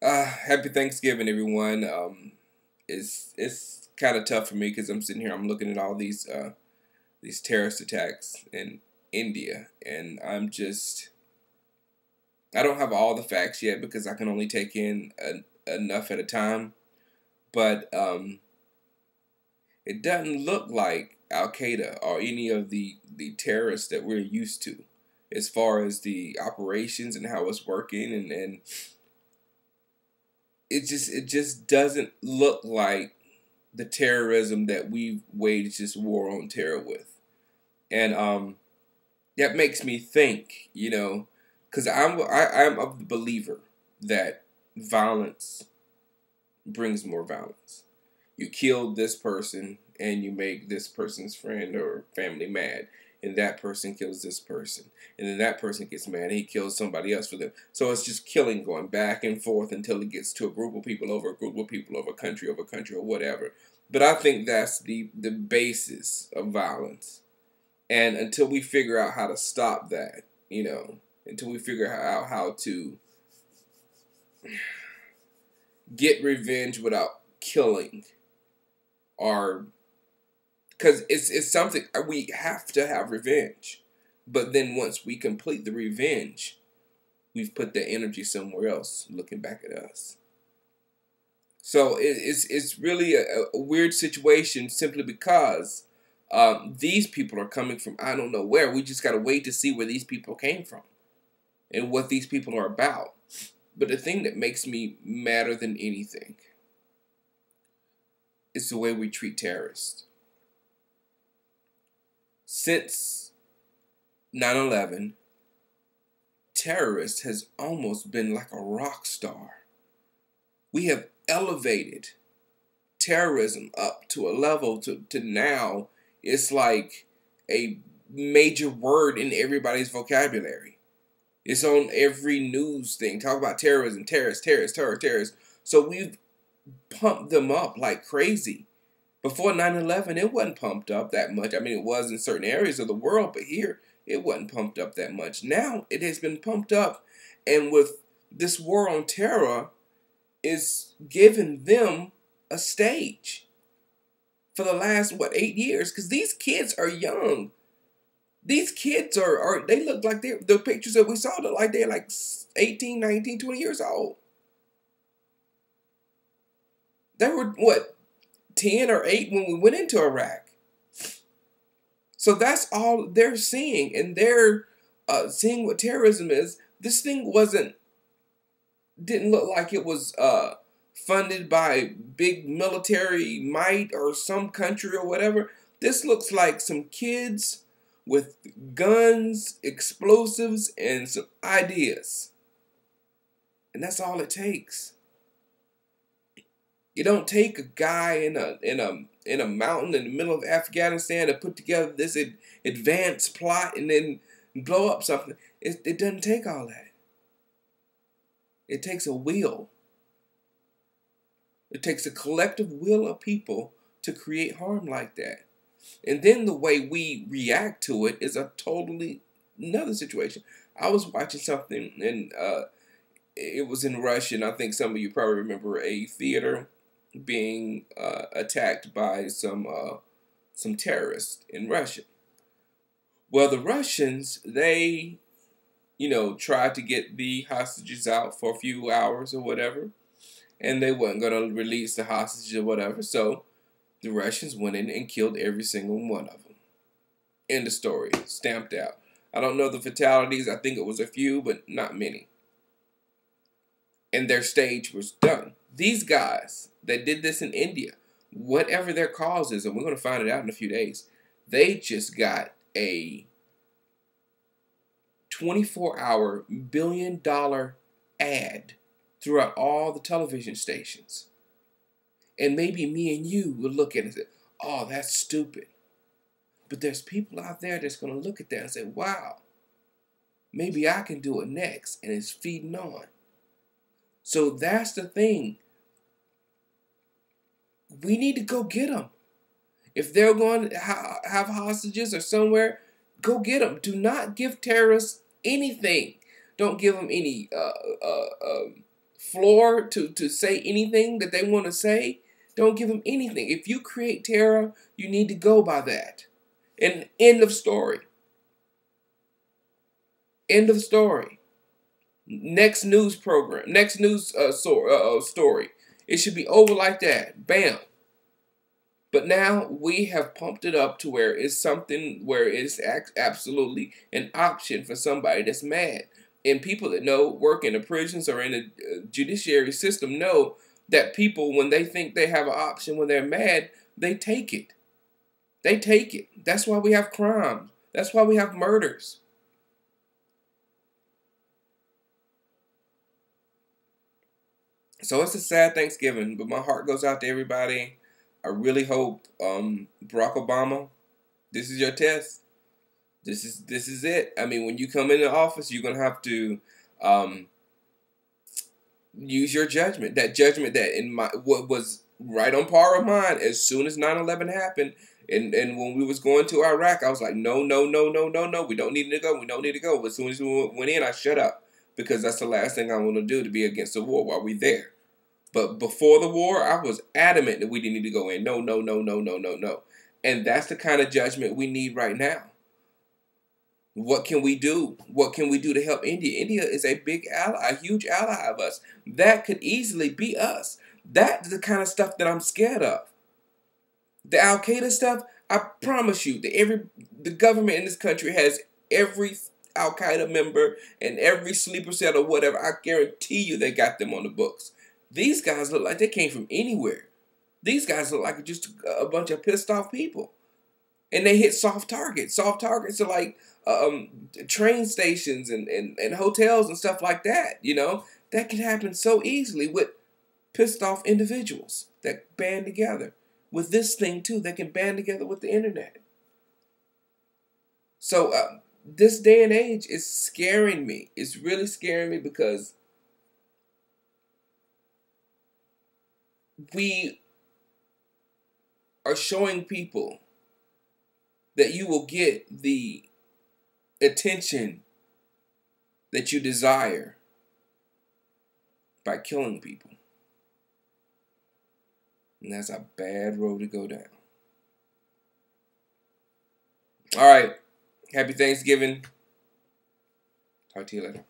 Happy Thanksgiving, everyone. It's kind of tough for me because I'm sitting here. I'm looking at all these terrorist attacks in India, and I don't have all the facts yet because I can only take in enough at a time. But it doesn't look like Al Qaeda or any of the terrorists that we're used to, as far as the operations and how it's working, and it just doesn't look like the terrorism that we've waged this war on terror with. And that makes me think, because I'm of the believer that violence brings more violence. You kill this person and you make this person's friend or family mad, and that person kills this person, and then that person gets mad and he kills somebody else for them. So it's just killing going back and forth until it gets to a group of people over a group of people over country or whatever. But I think that's the basis of violence. And until we figure out how to stop that, until we figure out how to get revenge without killing, or because it's something we have to have revenge, but then once we complete the revenge, we've put the energy somewhere else, looking back at us. So it's really a weird situation simply because these people are coming from I don't know where. We just gotta wait to see where these people came from and what these people are about. But the thing that makes me madder than anything is the way we treat terrorists. Since 9/11, terrorist has almost been like a rock star. We have elevated terrorism up to a level to now it's like a major word in everybody's vocabulary. It's on every news thing. Talk about terrorism, terrorists. So we've pumped them up like crazy. Before 9/11, it wasn't pumped up that much. I mean, it was in certain areas of the world, but here, it wasn't pumped up that much. Now, it has been pumped up, and with this war on terror, it's given them a stage for the last, 8 years? Because these kids are young. These kids they look like the pictures that we saw look like they're like 18, 19, 20 years old. They were, 10 or 8 when we went into Iraq. So that's all they're seeing, and they're seeing what terrorism is. This thing didn't look like it was funded by big military might or some country or whatever. This looks like some kids with guns, explosives, and some ideas. And that's all it takes. You don't take a guy in a mountain in the middle of Afghanistan to put together this advanced plot and then blow up something. It doesn't take all that. It takes a will. It takes a collective will of people to create harm like that. And then the way we react to it is a totally another situation. I was watching something, and it was in Russia, and I think some of you probably remember a theater being attacked by some terrorists in Russia. Well, the Russians, they, tried to get the hostages out for a few hours or whatever, and they weren't going to release the hostages or whatever, so the Russians went in and killed every single one of them. End of story. Stamped out. I don't know the fatalities. I think it was a few, but not many. And their stage was done. These guys that did this in India, whatever their cause is, and we're going to find it out in a few days, they just got a 24-hour billion-dollar ad throughout all the television stations. And maybe me and you will look at it and say, oh, that's stupid. But there's people out there that's going to look at that and say, wow, maybe I can do it next. And it's feeding on. So that's the thing. We need to go get them. If they're going to have hostages or somewhere, go get them. Do not give terrorists anything. Don't give them any floor to say anything that they want to say, don't give them anything. If you create terror, you need to go by that. And end of story. End of story. Next news program, next news story. It should be over like that. Bam. But now we have pumped it up to where it's something where it's absolutely an option for somebody that's mad. And people that know, work in the prisons or in the judiciary system, know that people, when they think they have an option, when they're mad, they take it. They take it. That's why we have crime. That's why we have murders. So it's a sad Thanksgiving, but my heart goes out to everybody. I really hope Barack Obama, this is your test. This is it. I mean, when you come into office, you're gonna have to use your judgment. That judgment that what was right on par with mine as soon as 9/11 happened, and when we was going to Iraq, I was like, no, no, no, no, no, no. We don't need to go. We don't need to go. But as soon as we went in, I shut up because that's the last thing I want to do, to be against the war while we're there. But before the war, I was adamant that we didn't need to go in. No, no, no, no, no, no, no. And that's the kind of judgment we need right now. What can we do? What can we do to help India? India is a big ally, a huge ally of us. That could easily be us. That's the kind of stuff that I'm scared of. The Al Qaeda stuff, I promise you that the government in this country has every Al Qaeda member and every sleeper cell or whatever. I guarantee you they got them on the books. These guys look like they came from anywhere. These guys look like just a bunch of pissed off people. And they hit soft targets. Soft targets are like train stations and hotels and stuff like that. You know, that can happen so easily with pissed off individuals that band together. With this thing too, they can band together with the internet. So this day and age is scaring me. It's really scaring me because we are showing people that you will get the attention that you desire by killing people. And that's a bad road to go down. All right. Happy Thanksgiving. Talk to you later.